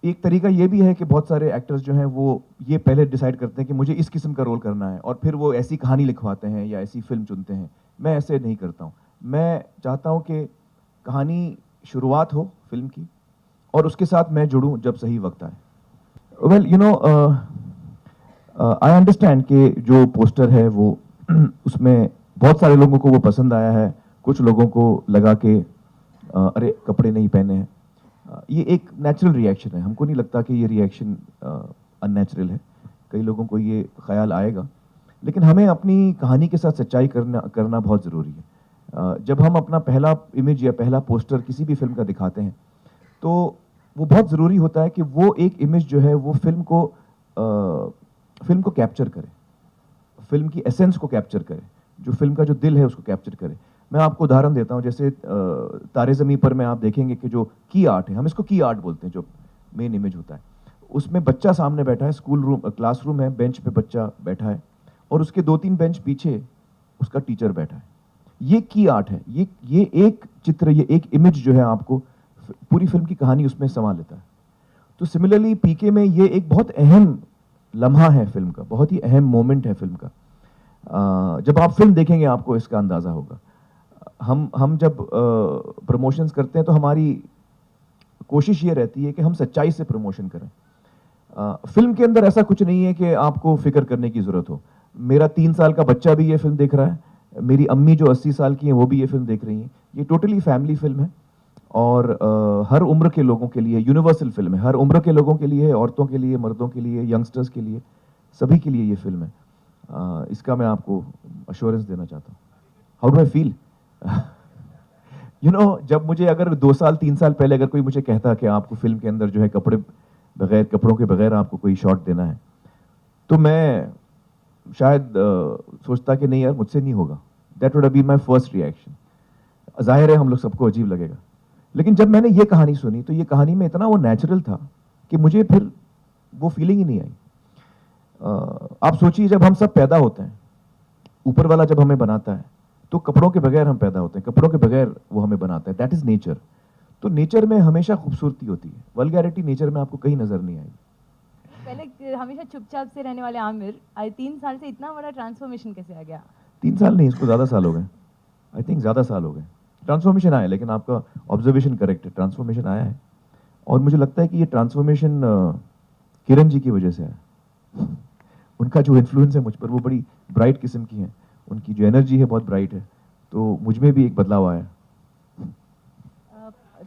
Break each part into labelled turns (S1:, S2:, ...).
S1: एक तरीका ये भी है कि बहुत सारे एक्टर्स जो हैं वो ये पहले डिसाइड करते हैं कि मुझे इस किस्म का रोल करना है, और फिर वो ऐसी कहानी लिखवाते हैं या ऐसी फिल्म चुनते हैं। मैं ऐसे नहीं करता हूँ। मैं चाहता हूँ कि कहानी शुरुआत हो फिल्म की, और उसके साथ मैं जुड़ूं जब सही वक्त आए। Well you know, I understand कि जो पोस्टर है वो उसमें बहुत सारे लोगों को वो पसंद आया है। कुछ लोगों को लगा कि अरे कपड़े नहीं पहने हैं। ये एक नेचुरल रिएक्शन है। हमको नहीं लगता कि ये रिएक्शन अननेचुरल है। कई लोगों को ये ख्याल आएगा, लेकिन हमें अपनी कहानी के साथ सच्चाई करना करना बहुत ज़रूरी है। जब हम अपना पहला इमेज या पहला पोस्टर किसी भी फिल्म का दिखाते हैं, तो वो बहुत ज़रूरी होता है कि वो एक इमेज जो है वो फिल्म को कैप्चर करे, फिल्म की एसेंस को कैप्चर करे, जो फिल्म का जो दिल है उसको कैप्चर करे। मैं आपको उदाहरण देता हूँ, जैसे तारे ज़मीं पर में आप देखेंगे कि जो की आर्ट है, हम इसको की आर्ट बोलते हैं, जो मेन इमेज होता है, उसमें बच्चा सामने बैठा है, स्कूल रूम क्लासरूम है, बेंच पे बच्चा बैठा है, और उसके 2-3 बेंच पीछे उसका टीचर बैठा है। ये की आर्ट है। ये एक चित्र, ये एक इमेज जो है आपको पूरी फिल्म की कहानी उसमें समा लेता है। तो सिमिलरली पीके में ये एक बहुत अहम लम्हा है फिल्म का, बहुत ही अहम मोमेंट है फिल्म का। जब आप फिल्म देखेंगे आपको इसका अंदाज़ा होगा। हम जब प्रमोशंस करते हैं तो हमारी कोशिश ये रहती है कि हम सच्चाई से प्रमोशन करें। फिल्म के अंदर ऐसा कुछ नहीं है कि आपको फिक्र करने की ज़रूरत हो। मेरा 3 साल का बच्चा भी ये फिल्म देख रहा है, मेरी अम्मी जो 80 साल की हैं वो भी ये फिल्म देख रही हैं। ये टोटली फैमिली फिल्म है, और हर उम्र के लोगों के लिए यूनिवर्सल फिल्म है। हर उम्र के लोगों के लिए, औरतों के लिए, मर्दों के लिए, यंगस्टर्स के लिए, सभी के लिए ये फिल्म है। इसका मैं आपको अश्योरेंस देना चाहता हूँ। How do I feel? You know, जब मुझे अगर 2 साल 3 साल पहले अगर कोई मुझे कहता कि आपको फिल्म के अंदर जो है कपड़ों के बगैर आपको कोई शॉट देना है, तो मैं शायद सोचता कि नहीं यार, मुझसे नहीं होगा। That would have been my first reaction. जाहिर है हम लोग सबको अजीब लगेगा, लेकिन जब मैंने ये कहानी सुनी तो ये कहानी में इतना वो नेचुरल था कि मुझे फिर वो फीलिंग ही नहीं आई। आप सोचिए, जब हम सब पैदा होते हैं, ऊपर वाला जब हमें बनाता है, तो कपड़ों के बगैर हम पैदा होते हैं, कपड़ों के बगैर वो हमें बनाता है। That is nature. तो नेचर में हमेशा खूबसूरती होती है। वल्गैरिटी नेचर में आपको कहीं नजर नहीं आएगी।
S2: पहले हमेशा चुपचाप से रहने वाले आमिर आज 3 साल से इतना बड़ा ट्रांसफॉर्मेशन कैसे आ गया?
S1: 3 साल नहीं, इसको ज़्यादा साल हो गए। आई थिंक ज़्यादा साल हो गए। ट्रांसफॉर्मेशन आया, लेकिन आपका ऑब्जर्वेशन करेक्ट है, ट्रांसफॉर्मेशन आया है। और मुझे लगता है कि ये ट्रांसफॉर्मेशन किरण जी की वजह से है। उनका जो इन्फ्लुएंस है मुझ पर, वो बड़ी ब्राइट किस्म की हैं। उनकी जो एनर्जी है बहुत ब्राइट है, तो मुझ में भी एक बदलाव आया।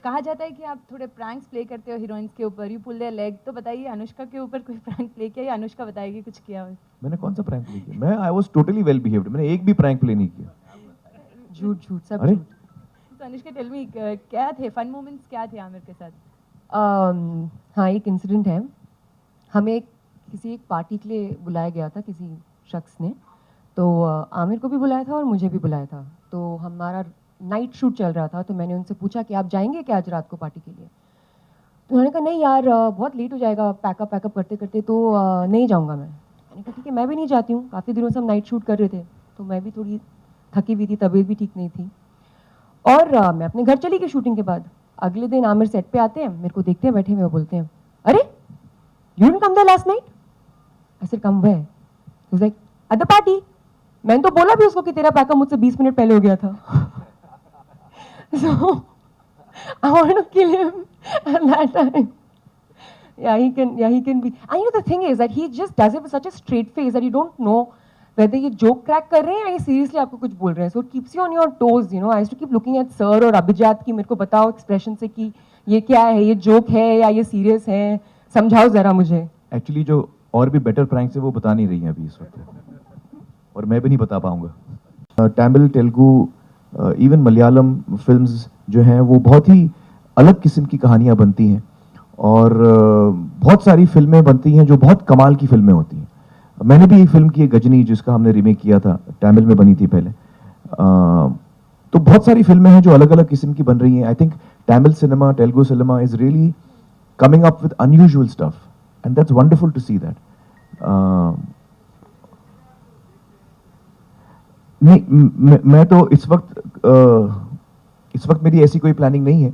S2: कहा जाता है कि आप थोड़े प्रैंक्स प्ले करते हो हीरोइंस के ऊपर, यू पुल देयर लेग। तो बताइए, अनुष्का के ऊपर कोई प्रैंक प्ले किया या अनुष्का बताएगी कुछ किया हो?
S1: मैंने कौन सा प्रैंक प्ले किया? मैं I was totally well behaved. मैंने एक भी प्रैंक प्ले नहीं किया।
S2: झूठ झूठ सब
S1: अरे!
S2: झूठ। तो अनुष्का टेल मी, क्या थे फन मोमेंट्स, क्या थे आमिर के साथ?
S3: हाँ, एक इंसिडेंट है। हमें किसी एक पार्टी के लिए बुलाया गया था किसी शख्स ने, तो आमिर को भी बुलाया था और मुझे भी बुलाया था। तो हमारा नाइट शूट चल रहा था, तो मैंने उनसे पूछा कि आप जाएंगे क्या आज रात को पार्टी के लिए? तो उन्होंने कहा नहीं यार, बहुत लेट हो जाएगा पैकअप करते करते, तो नहीं जाऊँगा मैं। मैंने कहा ठीक है, मैं भी नहीं जाती हूँ, काफ़ी दिनों से हम नाइट शूट कर रहे थे, तो मैं भी थोड़ी थकी हुई थी, तबीयत भी ठीक नहीं थी। और मैं अपने घर चली गई शूटिंग के बाद। अगले दिन आमिर सेट पे आते हैं, मेरे को देखते हैं बैठे हुए, बोलते हैं अरे you didn't come there last night. I said come where? He was like at the party. मैंने तो बोला भी उसको कि तेरा पैकअप मुझसे 20 मिनट पहले हो गया था। So I want to kill him at that time. Yeah, he can be. And you know the thing is that he just does it with such a straight face that you don't know whether ये joke crack कर रहे हैं या ये seriously आपको कुछ बोल रहे हैं. So it keeps you on your toes, you know. I used to keep looking at sir और अभिजात की, मेरे को बताओ expression से कि ये क्या है, ये joke है या ये serious है, समझाओ जरा मुझे.
S1: एक्चुअली जो और भी बेटर प्रैंक्स है वो बता नहीं रही हैं अभी इस वक्त, और मैं भी नहीं बता पाऊंगा। तमिल, तेलुगु, इवन मलयालम फिल्म्स जो हैं वो बहुत ही अलग किस्म की कहानियाँ बनती हैं, और बहुत सारी फिल्में बनती हैं जो बहुत कमाल की फिल्में होती हैं। मैंने भी एक फिल्म की है गजनी, जिसका हमने रीमेक किया था, तमिल में बनी थी पहले। तो बहुत सारी फिल्में हैं जो अलग अलग किस्म की बन रही हैं। I think Tamil cinema, Telugu cinema is really coming up with unusual stuff, and that's wonderful to see that. नहीं, मैं तो इस वक्त मेरी ऐसी कोई प्लानिंग नहीं है।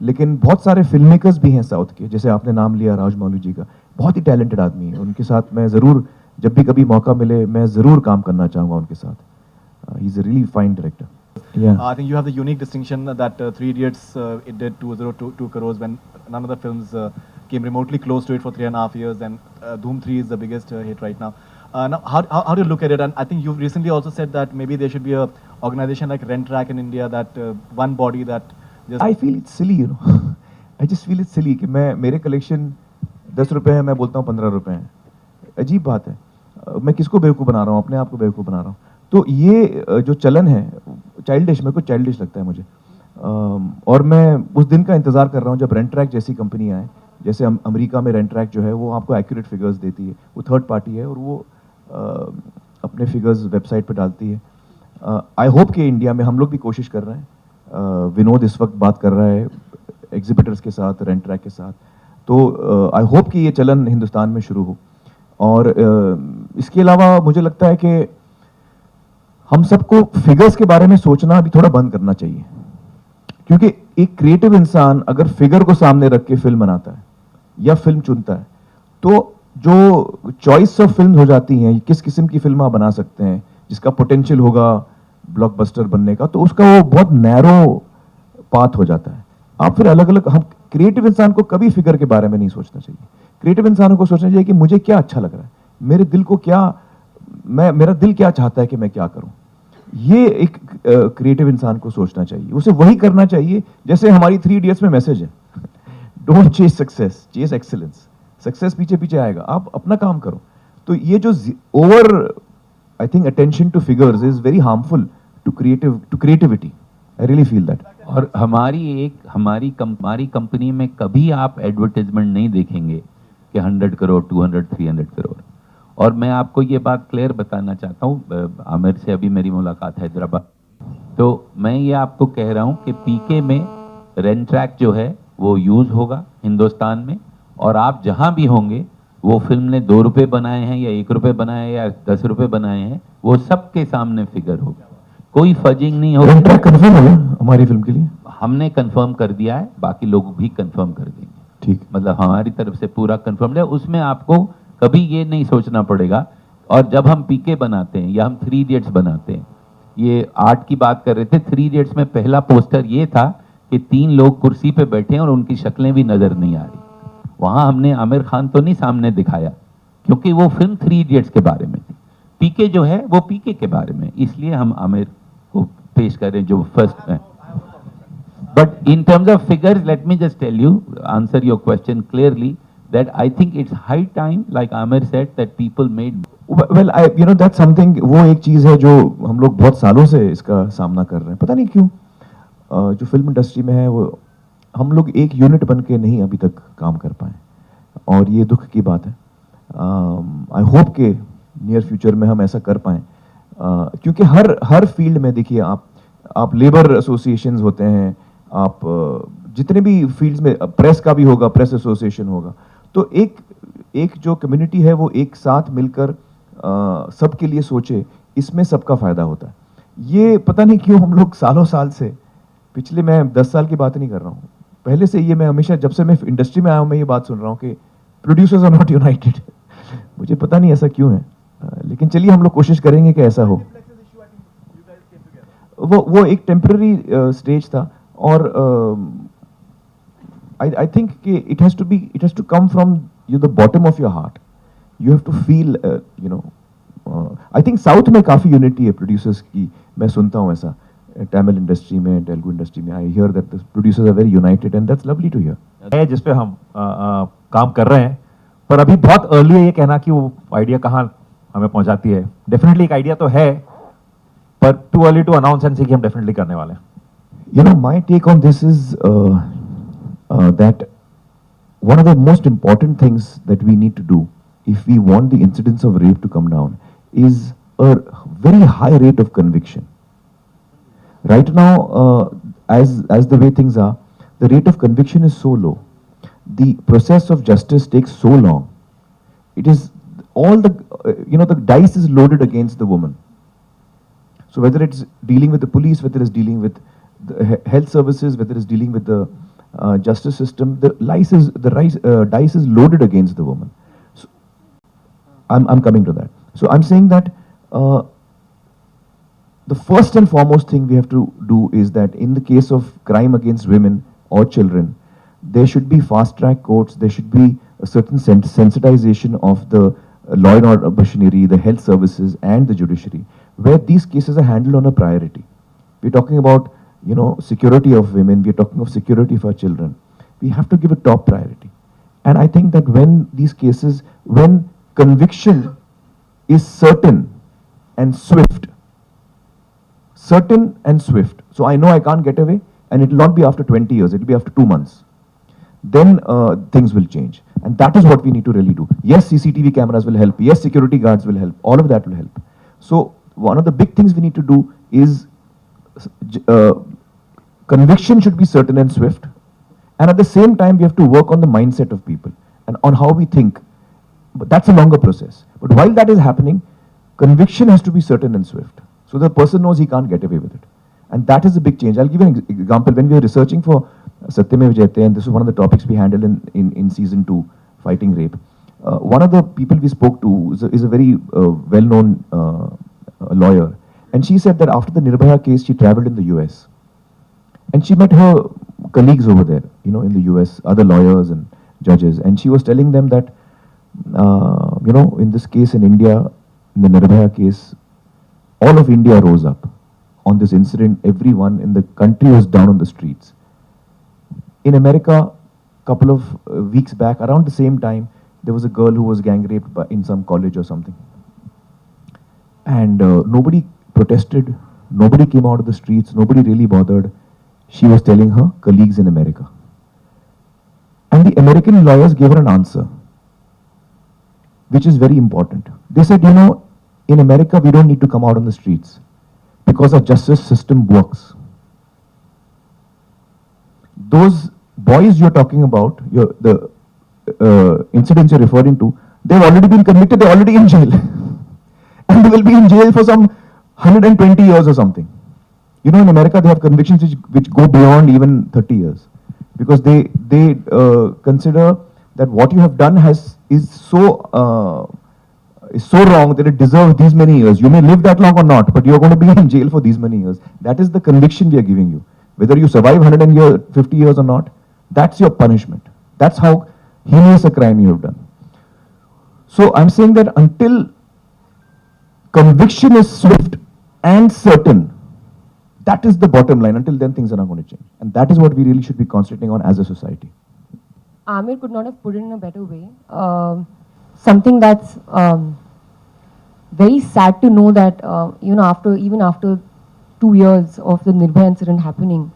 S1: लेकिन बहुत सारे फिल्म मेकर्स भी हैं साउथ के, जैसे आपने नाम लिया राजमौली जी का, बहुत ही टैलेंटेड आदमी है। उनके साथ मैं ज़रूर, जब भी कभी मौका मिले, मैं ज़रूर काम करना चाहूँगा उनके साथ। He is a really fine director.
S4: I think you have the unique distinction that Three Idiots it did 202 crores when none of the films came remotely close to it for 3.5 years, and Dhoom 3 is the biggest hit right now. Now, how do you look at it? And I think you've recently also said that maybe there should be a organization like Rent Track in India, that one body that just.
S1: I feel it's silly, you know. I just feel it's silly कि मेरे collection 10 रुपए है, मैं बोलता हूँ 15 रुपए हैं। अजीब बात है। मैं किसको बेवकूफ़ बना रहा हूँ? अपने आप को बेवकूफ़ बना रहा हूँ। तो ये जो चलन है, चाइल्डिश, मेरे को चाइल्डिश लगता है मुझे। और मैं उस दिन का इंतज़ार कर रहा हूँ जब रेंट ट्रैक जैसी कंपनी आए। जैसे अमेरिका में रेंट ट्रैक जो है वो आपको एक्यूरेट फिगर्स देती है, वो थर्ड पार्टी है और वो अपने फिगर्स वेबसाइट पे डालती है। आई होप कि इंडिया में हम लोग भी कोशिश कर रहे हैं। विनोद इस वक्त बात कर रहा है एग्जिबिटर्स के साथ, रेंट ट्रैक के साथ। तो आई होप कि ये चलन हिंदुस्तान में शुरू हो। और इसके अलावा मुझे लगता है कि हम सबको फिगर्स के बारे में सोचना अभी थोड़ा बंद करना चाहिए, क्योंकि एक क्रिएटिव इंसान अगर फिगर को सामने रख के फिल्म बनाता है या फिल्म चुनता है, तो जो चॉइस ऑफ फिल्म हो जाती हैं, किस किस्म की फिल्म आप बना सकते हैं, जिसका पोटेंशियल होगा ब्लॉकबस्टर बनने का, तो उसका वो बहुत नैरो पाथ हो जाता है। आप फिर अलग अलग, हम क्रिएटिव इंसान को कभी फिगर के बारे में नहीं सोचना चाहिए। क्रिएटिव इंसानों को सोचना चाहिए कि मुझे क्या अच्छा लग रहा है, मेरे दिल को क्या, मेरा दिल क्या चाहता है कि मैं क्या करूं। ये एक क्रिएटिव इंसान को सोचना चाहिए, उसे वही करना चाहिए जैसे हमारी 3 इडियट्स में मैसेज है, don't chase success, chase excellence. Success पीछे पीछे आएगा, आप अपना काम करो। तो ये जो over, I think, attention to figures is very harmful to creativity. I really feel that.
S5: और हमारी कंपनी में कभी आप एडवर्टाइजमेंट नहीं देखेंगे कि 100 करोड़, 200, 300 करोड़। और मैं आपको ये बात क्लियर बताना चाहता हूँ, आमिर से अभी मेरी मुलाकात हैदराबाद, तो मैं ये आपको कह रहा हूँ कि पीके में रेंट ट्रैक जो है वो यूज़ होगा हिंदुस्तान में, और आप जहाँ भी होंगे, वो फिल्म ने 2 रुपये बनाए हैं या 1 रुपये बनाए हैं या 10 रुपये बनाए हैं, वो सबके सामने फिगर होगा, कोई फजिंग नहीं होगा।
S1: रेंट ट्रैक कंफर्म हो गया हमारी फिल्म के लिए?
S5: हमने कंफर्म कर दिया है, बाकी लोग भी कंफर्म कर देंगे।
S1: ठीक,
S5: मतलब हमारी तरफ से पूरा कंफर्म है, उसमें आपको कभी ये नहीं सोचना पड़ेगा। और जब हम पीके बनाते हैं या हम 3 इडियट्स बनाते हैं, ये आर्ट की बात कर रहे थे, 3 इडियट्स में पहला पोस्टर ये था कि 3 लोग कुर्सी पे बैठे हैं और उनकी शक्लें भी नजर नहीं आ रही। वहां हमने आमिर खान तो नहीं सामने दिखाया, क्योंकि वो फिल्म 3 इडियट्स के बारे में थी। पीके जो है वो पीके के बारे में, इसलिए हम आमिर को पेश करें जो फर्स्ट है। But in terms of figures, let me just tell you, answer your question clearly, that I think it's high time, like Amir said, that people made.
S1: well, that's something, वो एक चीज़ है जो हम लोग बहुत सालों से इसका सामना कर रहे हैं। पता नहीं क्यों जो फिल्म इंडस्ट्री में है, वो हम लोग एक यूनिट बन के नहीं अभी तक काम कर पाए, और ये दुख की बात है। आई होप के नियर फ्यूचर में हम ऐसा कर पाएँ, क्योंकि हर फील्ड में देखिए, आप लेबर एसोसिएशंस होते हैं, आप जितने भी फील्ड्स में, प्रेस का भी होगा, प्रेस एसोसिएशन होगा, तो एक जो कम्युनिटी है वो एक साथ मिलकर सबके लिए सोचे, इसमें सबका फायदा होता है। ये पता नहीं क्यों हम लोग सालों साल से, पिछले, मैं 10 साल की बात नहीं कर रहा हूँ, पहले से ये मैं हमेशा, जब से मैं इंडस्ट्री में आया हूँ, मैं ये बात सुन रहा हूँ कि प्रोड्यूसर्स आर नॉट यूनाइटेड। मुझे पता नहीं ऐसा क्यों है, लेकिन चलिए हम लोग कोशिश करेंगे कि ऐसा हो। वो एक टेम्पररी स्टेज था, और I think कि it has to come from the bottom of your heart. You have to feel, I think south में काफ़ी यूनिटी है प्रोड्यूसर्स की, मैं सुनता हूँ ऐसा, तमिल इंडस्ट्री में, तेलुगु इंडस्ट्री में, I hear that the producers are very united, and that's lovely to hear.
S6: है जिस पे हम काम कर रहे हैं, पर अभी बहुत अर्ली है ये कहना कि वो आइडिया कहाँ हमें पहुंचाती है। डेफिनेटली एक आइडिया तो है, पर too early to announce and say कि हम डेफिनेटली करने वाले हैं।
S1: My take on this is that one of the most important things that we need to do if we want the incidence of rape to come down is a very high rate of conviction. Right now, as the way things are, the rate of conviction is so low. The process of justice takes so long. It is all the, the dice is loaded against the woman. So whether it's dealing with the police, whether it's dealing with the health services, whether it's dealing with the justice system, dice is loaded against the woman. So, I'm coming to that. So I'm saying that the first and foremost thing we have to do is that in the case of crime against women or children, there should be fast-track courts, there should be a certain sensitization of the law and order machinery, the health services and the judiciary, where these cases are handled on a priority. We're talking about, you know, security of women, we're talking of security for children. We have to give a top priority. And I think that when these cases, when conviction is certain and swift, so I know I can't get away, and it will not be after 20 years, it will be after 2 months, then things will change. And that is what we need to really do. Yes, CCTV cameras will help. Yes, security guards will help. All of that will help. So one of the big things we need to do is conviction should be certain and swift. And at the same time, we have to work on the mindset of people and on how we think. But that's a longer process. But while that is happening, conviction has to be certain and swift. So the person knows he can't get away with it. And that is a big change. I'll give you an example. When we were researching for Satyamev Jayate, and this is one of the topics we handled in season 2, fighting rape. One of the people we spoke to is a very well-known lawyer. And she said that after the Nirbhaya case, she traveled in the US. And she met her colleagues over there, you know, in the US, other lawyers and judges. And she was telling them that, you know, in this case in India, in the Nirbhaya case, all of India rose up on this incident. Everyone in the country was down on the streets. In America, a couple of weeks back, around the same time, there was a girl who was gang raped in some college or something. And nobody protested, nobody came out of the streets, nobody really bothered. She was telling her colleagues in America. And the American lawyers gave her an answer, which is very important. They said, you know, in America, we don't need to come out on the streets because our justice system works. Those boys you're talking about, the incidents you're referring to, they've already been convicted, they're already in jail. And they will be in jail for some 120 years or something. You know, in America, they have convictions which go beyond even 30 years. Because they consider that what you have done is so wrong that it deserves these many years. You may live that long or not, but you're going to be in jail for these many years. That is the conviction we are giving you. Whether you survive 150 years or not, that's your punishment. That's how heinous a crime you have done. So I'm saying that until conviction is swift and certain, that is the bottom line. Until then, things are not going to change. And that is what we really should be concentrating on as a society.
S3: Amir could not have put it in a better way. Something that's very sad to know that even after 2 years of the Nirbhaya incident happening,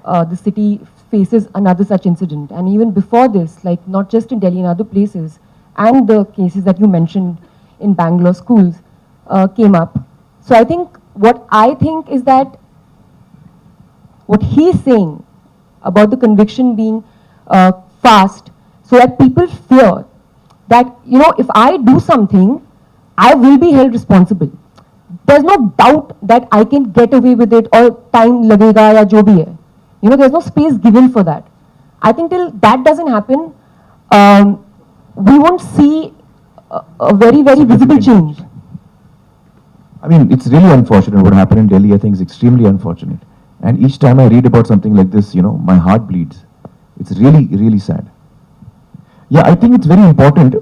S3: the city faces another such incident. And even before this, like not just in Delhi, in other places, and the cases that you mentioned in Bangalore schools came up. So what I think is that what he's saying about the conviction being fast, so that people fear that, you know, if I do something, I will be held responsible. There's no doubt that I can get away with it or time lagega ya jo bhi hai. You know, there's no space given for that. I think till that doesn't happen, we won't see a very, very visible change.
S1: I mean, it's really unfortunate what happened in Delhi. I think is extremely unfortunate. And each time I read about something like this, you know, my heart bleeds. It's really, really sad. Yeah, I think it's very important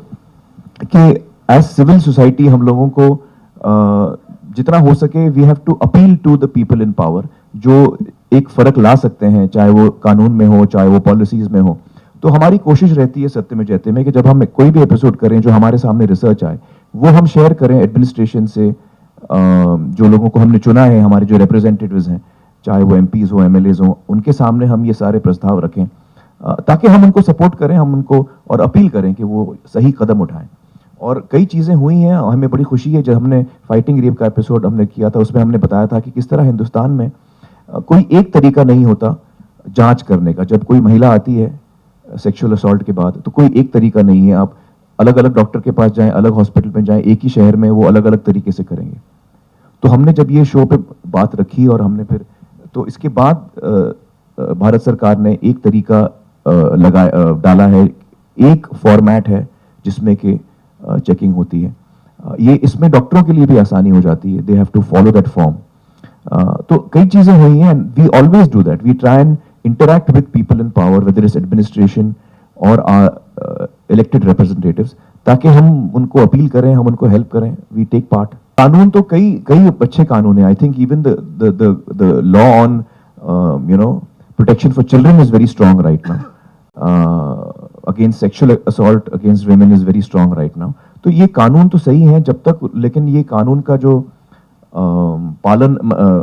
S1: कि as civil society हम लोगों को जितना हो सके we have to appeal to the people in power जो एक फर्क ला सकते हैं, चाहे वो कानून में हो, चाहे वो पॉलिसीज में हो. तो हमारी कोशिश रहती है सत्यमेव जयते में कि जब हम कोई भी एपिसोड करें जो हमारे सामने रिसर्च आए, वो हम शेयर करें एडमिनिस्ट्रेशन से, जो लोगों को हमने चुना है, हमारे जो रिप्रेजेंटेटिव्स हैं, चाहे वो एमपीज हो, एमएलएज हो, उनके सामने हम ये सारे प्रस्ताव रखें ताकि हम उनको सपोर्ट करें, हम उनको और अपील करें कि वो सही कदम उठाएं. और कई चीज़ें हुई हैं, हमें बड़ी खुशी है. जब हमने फाइटिंग रेप का एपिसोड हमने किया था, उसमें हमने बताया था कि किस तरह हिंदुस्तान में कोई एक तरीका नहीं होता जांच करने का. जब कोई महिला आती है सेक्सुअल असॉल्ट के बाद, तो कोई एक तरीका नहीं है. आप अलग अलग डॉक्टर के पास जाएं, अलग हॉस्पिटल में जाएं, एक ही शहर में वो अलग अलग तरीके से करेंगे. तो हमने जब ये शो पे बात रखी और हमने फिर, तो इसके बाद भारत सरकार ने एक तरीका डाला है, एक फॉर्मेट है जिसमें कि चेकिंग होती है। ये इसमें डॉक्टरों के लिए भी आसानी हो जाती है, they have to follow that form. तो कई चीजें हुई हैं, we always do that, we try and interact with people in power, whether it's administration और इलेक्टेड रिप्रेजेंटेटिव्स, ताकि हम उनको अपील करें, हम उनको हेल्प करें, वी टेक पार्ट। कानून तो कई कई अच्छे कानून है। I think even the law on protection for children is very strong right now, against sexual assault against women is very strong right now. तो ये कानून तो सही है जब तक, लेकिन ये कानून का जो पालन,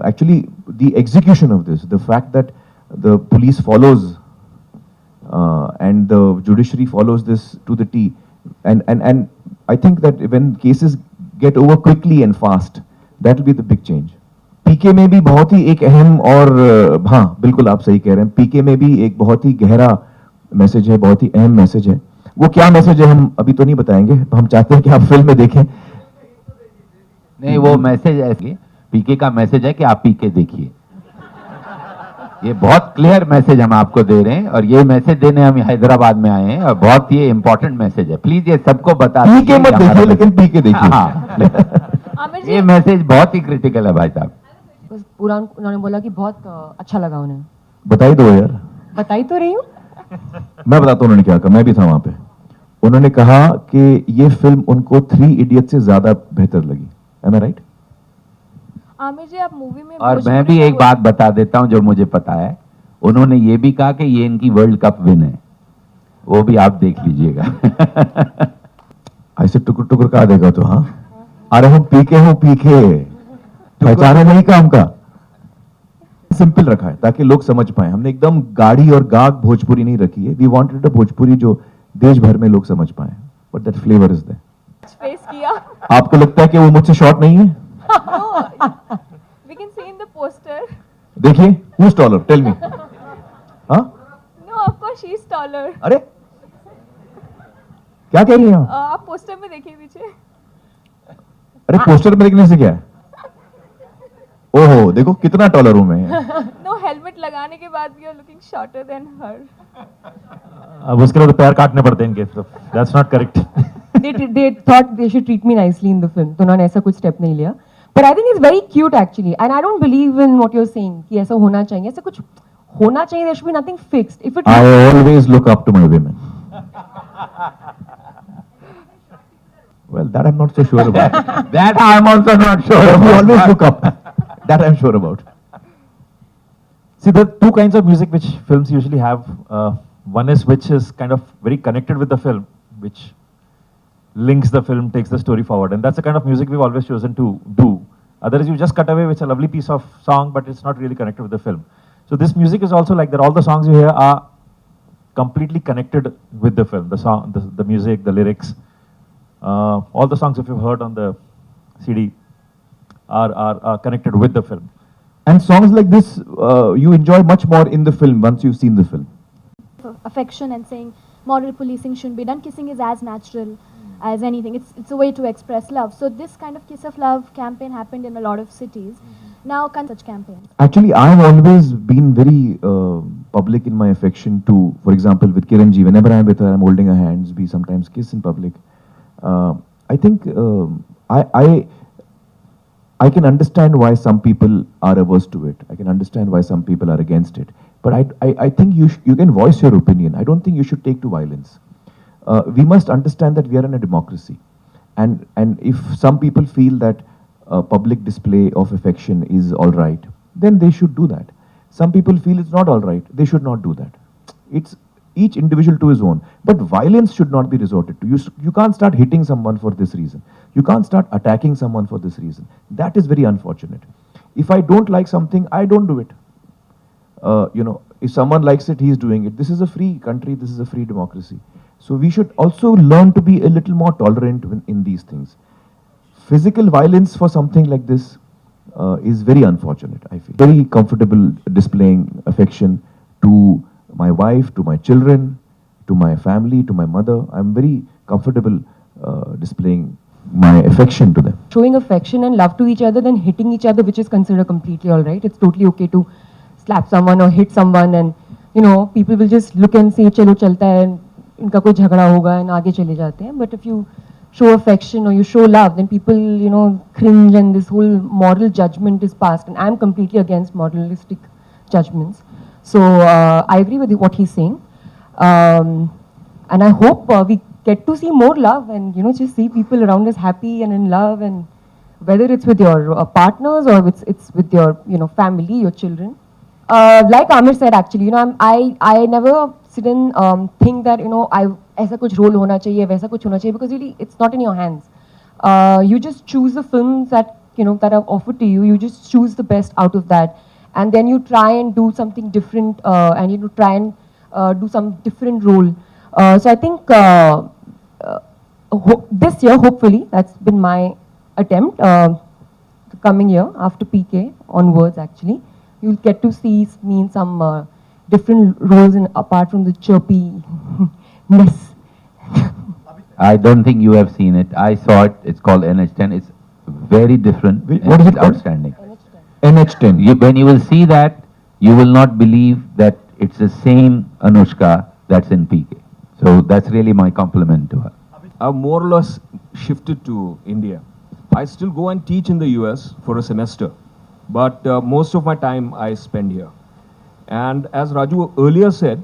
S1: actually the execution of this, the fact that the police follows and the judiciary follows this to the T, and I think that when cases get over quickly and fast, that will be the big change. पीके में भी बहुत ही एक अहम और हाँ बिल्कुल आप सही कह रहे हैं, पीके में भी एक बहुत ही गहरा मैसेज है, बहुत ही अहम मैसेज है। वो क्या मैसेज है हम अभी तो नहीं बताएंगे, हम चाहते हैं कि आप फिल्म में देखें।
S5: नहीं, वो मैसेज ऐसे, पीके का मैसेज है कि आप पीके देखिए। ये बहुत क्लियर मैसेज हम आपको दे रहे हैं, और ये मैसेज देने हम हैदराबाद में आए हैं, और बहुत ये इंपॉर्टेंट मैसेज है। प्लीज ये सबको बता दीजिए।
S1: पीके मत देखिए, लेकिन पीके देखिए।
S2: आमिर जी,
S5: ये मैसेज बहुत ही क्रिटिकल है भाई साहब।
S3: बस पूरा उन्होंने बोला कि बहुत अच्छा लगा उन्हें।
S1: बताई दो यार।
S3: बताई तो रही हूँ।
S1: मैं बताता हूँ उन्होंने क्या कहा, मैं भी था वहां पे। उन्होंने कहा कि ये फिल्म उनको 3 इडियट से ज्यादा बेहतर लगी। Am I right?
S2: आमिर जी, आप मूवी में
S5: और मैं भी एक बात बता देता हूं जो मुझे पता है, उन्होंने ये भी कहा कि ये इनकी वर्ल्ड कप विन है, वो भी आप देख लीजिएगा।
S1: ऐसे टुकुर टुकुर कहा देगा तो, हाँ अरे हम पीके हो, पीके पहचाने नहीं काम का। सिंपल रखा है ताकि लोग समझ पाए। हमने एकदम गाड़ी और गाग भोजपुरी नहीं रखी है। वी वांटेड अ भोजपुरी जो देश भर में लोग समझ पाए, but that flavour is there.
S2: Face किया।
S1: आपको लगता है कि वो मुझसे शॉर्ट नहीं है?
S2: We can see in the poster.
S1: देखिए, who is taller? Tell me. हाँ?
S2: No, of course she is taller.
S1: अरे क्या कह रही हैं आप?
S2: आप पोस्टर में देखिए पीछे।
S1: अरे पोस्टर में देखने से क्या है? ओहो, देखो कितना टॉलर हूं मैं।
S2: No, हेलमेट लगाने के बाद भी you are looking shorter than her.
S6: अब उसके लिए तो पैर काटने पड़ते हैं इनके, तो that's not correct.
S3: they thought they should treat me nicely in the film, तो उन्होंने ऐसा कुछ स्टेप नहीं लिया। But I think it's very cute actually, and I don't believe in what you're saying कि ऐसा होना चाहिए, ऐसा कुछ होना चाहिए, there should be nothing fixed. If it
S1: I always look up to my women. Well, that I'm not so sure about.
S5: That I'm also not sure.
S1: You always look up. That I'm sure about.
S6: See, there are two kinds of music which films usually have. One is which is kind of very connected with the film, which links the film, takes the story forward, and that's the kind of music we've always chosen to do. Otherwise, you just cut away with a lovely piece of song, but it's not really connected with the film. So this music is also like that. All the songs you hear are completely connected with the film. The song, the music, the lyrics, all the songs if you've heard on the CD are connected with the film.
S1: And songs like this, you enjoy much more in the film once you've seen the film.
S7: Affection and saying moral policing shouldn't be done. Kissing is as natural as anything. It's a way to express love. So this kind of Kiss of Love campaign happened in a lot of cities. Now can such campaigns?
S1: Actually, I've always been very public in my affection to, for example, with Kiranji. Whenever I'm with her, I'm holding her hands. We sometimes kiss in public. I think I can understand why some people are averse to it. I can understand why some people are against it. But I think you can voice your opinion. I don't think you should take to violence. We must understand that we are in a democracy, and if some people feel that public display of affection is all right, then they should do that. Some people feel it's not all right, they should not do that. It's each individual to his own. But violence should not be resorted to. You can't start hitting someone for this reason. You can't start attacking someone for this reason. That is very unfortunate. If I don't like something, I don't do it. If someone likes it, he's doing it. This is a free country, this is a free democracy. So we should also learn to be a little more tolerant in these things. Physical violence for something like this is very unfortunate, I feel. Very comfortable displaying affection to my wife, to my children, to my family, to my mother. I'm very comfortable displaying my affection to them.
S3: Showing affection and love to each other, then hitting each other, which is considered completely all right. It's totally okay to slap someone or hit someone, and people will just look and say चलो चलता है, इनका कोई झगड़ा होगा and आगे चले जाते हैं. But if you show affection or you show love, then people cringe and this whole moral judgment is passed, and I'm completely against moralistic judgments. So I agree with what he's saying, and I hope we get to see more love and just see people around us happy and in love, and whether it's with your partners or it's with your family, your children. Like Amir said, actually, I never sit and think that ऐसा कुछ role होना चाहिए, वैसा कुछ होना चाहिए, because really it's not in your hands. You just choose the films that that are offered to you. You just choose the best out of that, and then you try and do something different, and try and do some different role. So I think this year, hopefully, that's been my attempt. The coming year, after PK onwards, actually, you'll get to see me in some different roles, apart from the chirpiness.
S5: I don't think you have seen it. I saw it. It's called NH10. It's very different.
S1: What is it
S5: It's
S1: called?
S5: outstanding.
S1: NH10.
S5: When you will see that, you will not believe that it's the same Anushka that's in PK. So that's really my compliment to her.
S8: I've more or less shifted to India. I still go and teach in the US for a semester, but most of my time I spend here. And as Raju earlier said,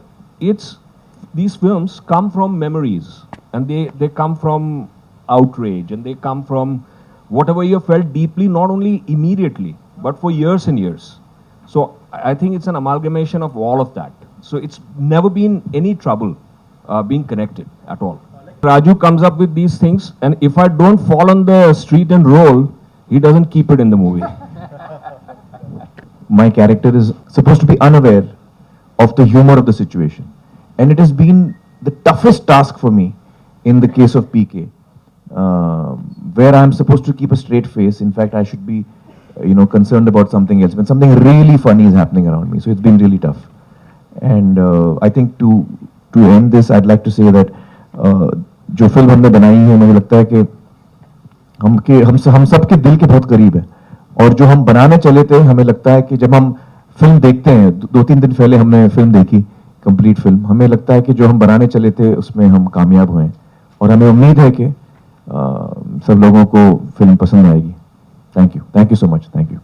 S8: these films come from memories, and they come from outrage, and they come from whatever you felt deeply, not only immediately, but for years and years. So I think it's an amalgamation of all of that. So it's never been any trouble being connected at all. Raju comes up with these things, and if I don't fall on the street and roll, he doesn't keep it in the movie.
S1: My character is supposed to be unaware of the humor of the situation, and it has been the toughest task for me in the case of PK, where I'm supposed to keep a straight face. In fact, I should be concerned about something else when something really funny is happening around me. So it's been really tough. And I think to end this, I'd like to say that जो film हमने बनाई है, मुझे लगता है कि हम सबके दिल के बहुत करीब है, और जो हम बनाने चले थे, हमें लगता है कि जब हम फिल्म देखते हैं, 2-3 दिन पहले हमने फिल्म देखी, कंप्लीट फिल्म, हमें लगता है कि जो हम बनाने चले थे उसमें हम कामयाब हुए, और हमें उम्मीद है कि सब लोगों को फिल्म पसंद आएगी. Thank you so much. Thank you.